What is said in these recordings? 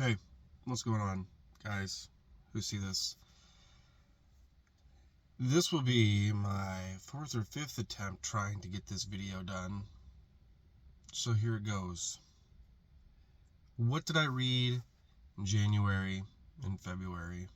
Hey, what's going on, guys who see this? This will be my fourth or fifth attempt trying to get this video done. So here it goes. What did I read in January and February?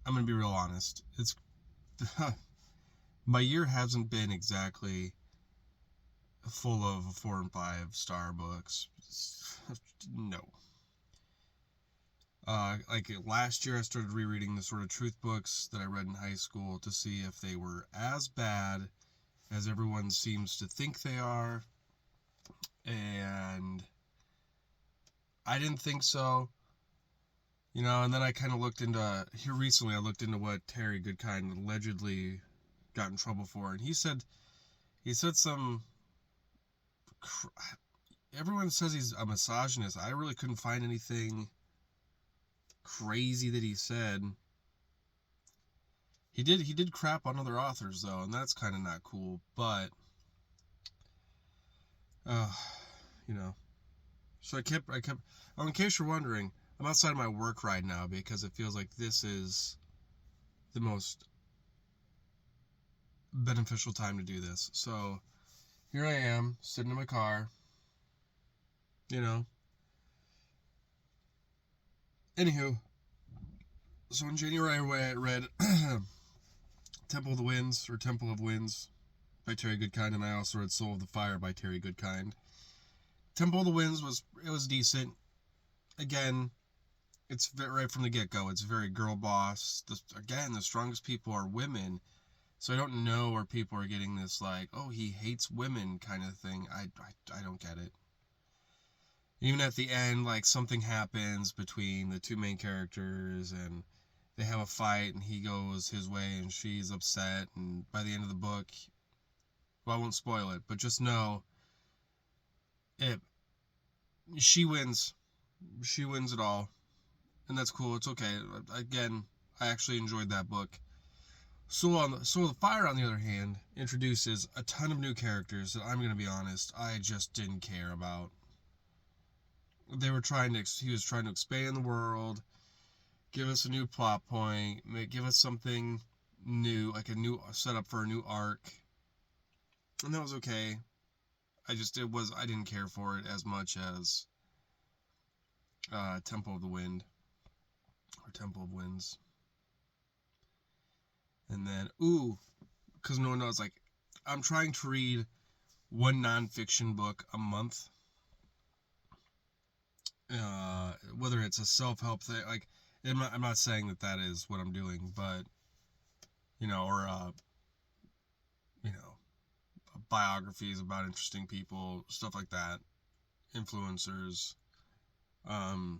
I'm going to be real honest. My year hasn't been exactly full of 4 and 5 star books. No. Like last year, I started rereading the sort of truth books that I read in high school to see if they were as bad as everyone seems to think they are. And I didn't think so. And then I kind of looked into, here recently, I looked into what Terry Goodkind allegedly got in trouble for. And he said some, everyone says he's a misogynist. I really couldn't find anything crazy that he said. He did crap on other authors though, and that's kind of not cool. But so I kept. Oh, in case you're wondering, I'm outside of my work right now because it feels like this is the most beneficial time to do this. So here I am sitting in my car. Anywho, so in January I read Temple of the Winds or Temple of Winds by Terry Goodkind, and I also read Soul of the Fire by Terry Goodkind. Temple of the Winds was decent. Again, it's right from the get-go. It's very girl boss. The strongest people are women. So I don't know where people are getting this like, oh, he hates women kind of thing. I don't get it. Even at the end, like something happens between the two main characters and they have a fight and he goes his way and she's upset, and by the end of the book, well, I won't spoil it, but just know she wins. She wins it all. And that's cool. It's okay. Again, I actually enjoyed that book. Soul of the Fire, on the other hand, introduces a ton of new characters that I'm going to be honest, I just didn't care about. He was trying to expand the world, give us a new plot point, give us something new, like a new setup for a new arc. And that was okay. I didn't care for it as much as Temple of the Wind or Temple of Winds. And then, because no one knows, like, I'm trying to read one nonfiction book a month. Whether it's a self-help thing, like, I'm not saying that is what I'm doing, but, or, biographies about interesting people, stuff like that, influencers. I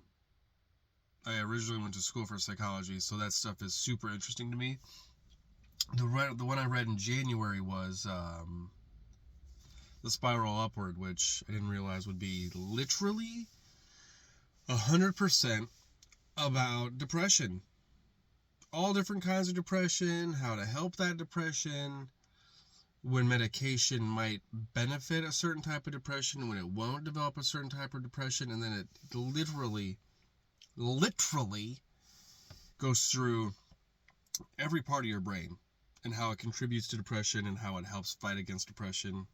originally went to school for psychology, so that stuff is super interesting to me. The one I read in January was The Spiral Upward, which I didn't realize would be literally 100% about depression. All different kinds of depression, how to help that depression, when medication might benefit a certain type of depression, when it won't develop a certain type of depression, and then it literally goes through every part of your brain and how it contributes to depression and how it helps fight against depression,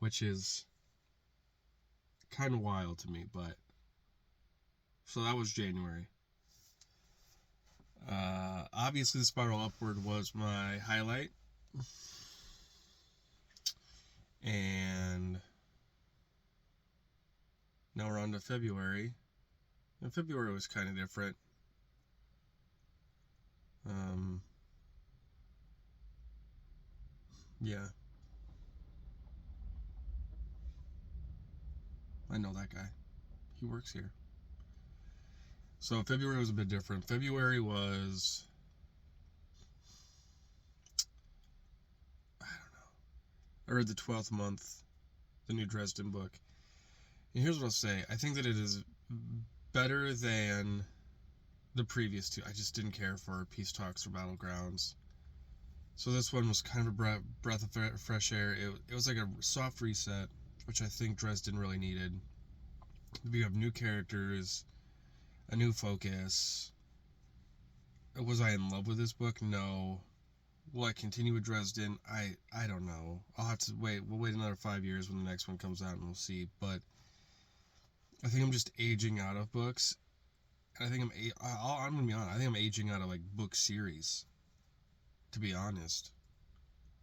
which is kind of wild to me. But so that was January. Obviously, The Spiral Upward was my highlight. And now we're on to February. And February was kind of different. Yeah. I know that guy. He works here. So February was a bit different. February was, I don't know. I read The 12th Month, the new Dresden book. And here's what I'll say. I think that it is better than the previous two. I just didn't care for Peace Talks or Battlegrounds. So this one was kind of a breath of fresh air. It was like a soft reset, which I think Dresden really needed. You have new characters, a new focus. Was I in love with this book? No. Will I continue with Dresden? I don't know. I'll have to wait. We'll wait another 5 years when the next one comes out and we'll see. But I think I'm just aging out of books. And I think I'm gonna be honest. I think I'm aging out of like book series. To be honest,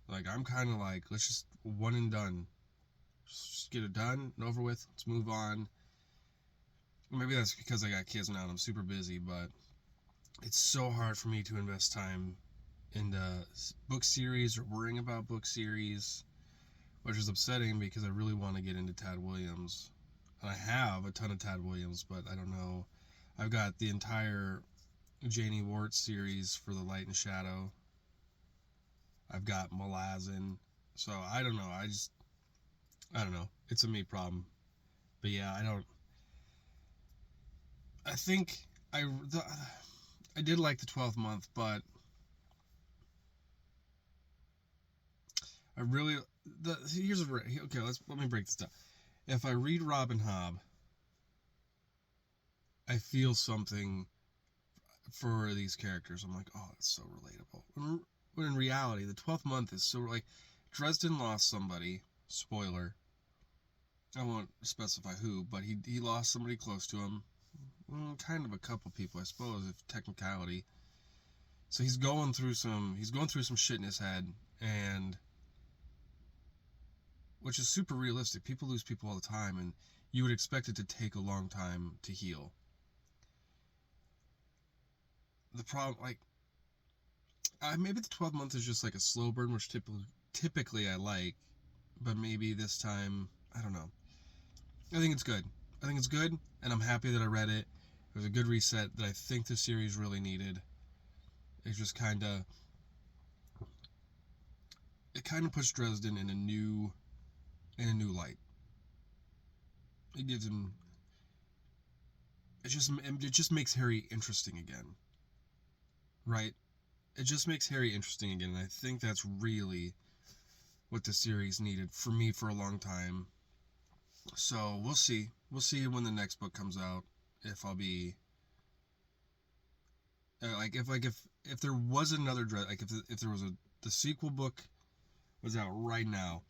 like I'm kind of like, let's just one and done. Just get it done and over with. Let's move on. Maybe that's because I got kids now and I'm super busy, but it's so hard for me to invest time into book series or worrying about book series, which is upsetting because I really want to get into Tad Williams. And I have a ton of Tad Williams, but I don't know. I've got the entire Janie Wart series for The Light and Shadow. I've got Malazan. So I don't know. I don't know. It's a me problem. But yeah, I think I did like the 12th month, but I really okay. Let me break this down. If I read Robin Hobb, I feel something for these characters. I'm like, oh, that's so relatable. When in reality, the 12th month is so like Dresden lost somebody. Spoiler. I won't specify who, but he lost somebody close to him. Kind of a couple people, I suppose, if technicality. So he's going through some shit in his head, and which is super realistic. People lose people all the time, and you would expect it to take a long time to heal. The problem, like, maybe the 12th month is just like a slow burn, which typically I like, but maybe this time, I don't know. I think it's good. And I'm happy that I read it. It was a good reset that I think the series really needed. It just kind of puts Dresden in a new light. It gives him. It just makes Harry interesting again, right? It just makes Harry interesting again, and I think that's really what the series needed for me for a long time. So we'll see. We'll see when the next book comes out if I'll be if there was another if there was the sequel book was out right now.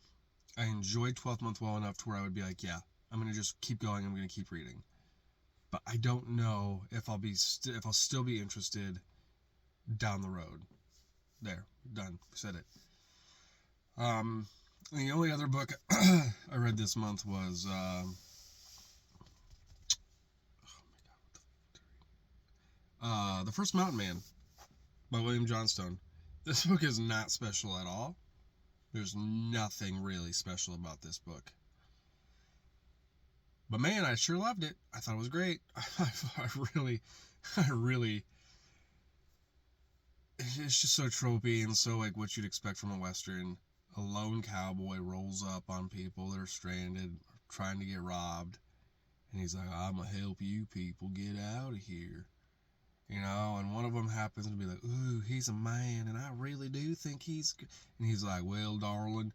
I enjoyed 12th month well enough to where I would be like, yeah, I'm gonna just keep going. I'm gonna keep reading. But I don't know if if I'll still be interested down the road. There, done, said it. The only other book I read this month was The First Mountain Man by William Johnstone. This book is not special at all. There's nothing really special about this book. But man, I sure loved it. I thought it was great. I really, it's just so tropey and so like what you'd expect from a Western. A lone cowboy rolls up on people that are stranded, trying to get robbed. And he's like, I'm going to help you people get out of here. You know, and one of them happens to be like, ooh, he's a man, and I really do think he's good. And he's like, well, darling,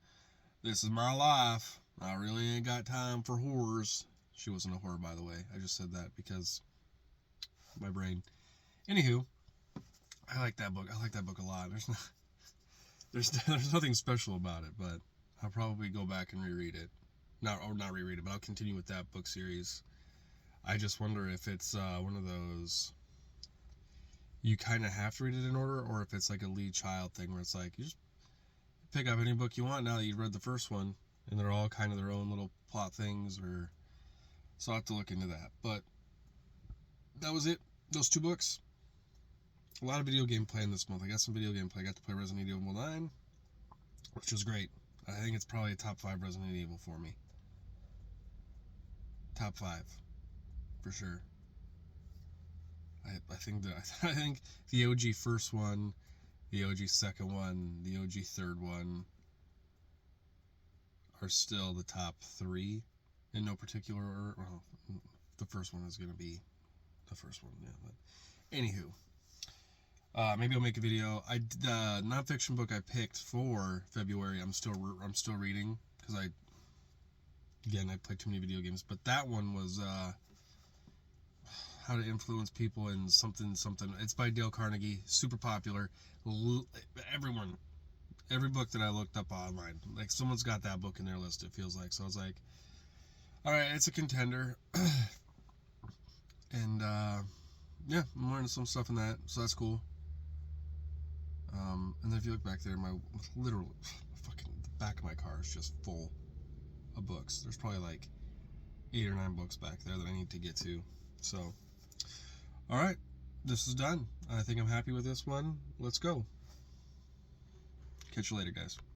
this is my life. I really ain't got time for whores. She wasn't a whore, by the way. I just said that because my brain. Anywho, I like that book. I like that book a lot. There's nothing special about it, but I'll probably go back and reread it. Not reread it, but I'll continue with that book series. I just wonder if it's one of those you kind of have to read it in order, or if it's like a lead child thing where it's like you just pick up any book you want now that you've read the first one, and they're all kind of their own little plot things. Or so I'll have to look into that. But that was it. Those 2 books. A lot of video game playing this month. I got some video game play. I got to play Resident Evil 9, which was great. I think it's probably a top 5 Resident Evil for me. Top 5 for sure. I think the OG first one, the OG second one, the OG third one are still the top 3 in no particular order. Well, the first one is going to be the first one, yeah. But anywho, maybe I'll make a video. The nonfiction book I picked for February, I'm still reading because Again, I play too many video games, but that one was How to Influence People in something. It's by Dale Carnegie, super popular. Every book that I looked up online, like someone's got that book in their list, it feels like. So I was like, all right, it's a contender. And yeah, I'm learning some stuff in that, so that's cool. And then if you look back there, my literal fucking the back of my car is just full of books. There's probably like 8 or 9 books back there that I need to get to. So, all right, this is done. I think I'm happy with this one. Let's go. Catch you later, guys.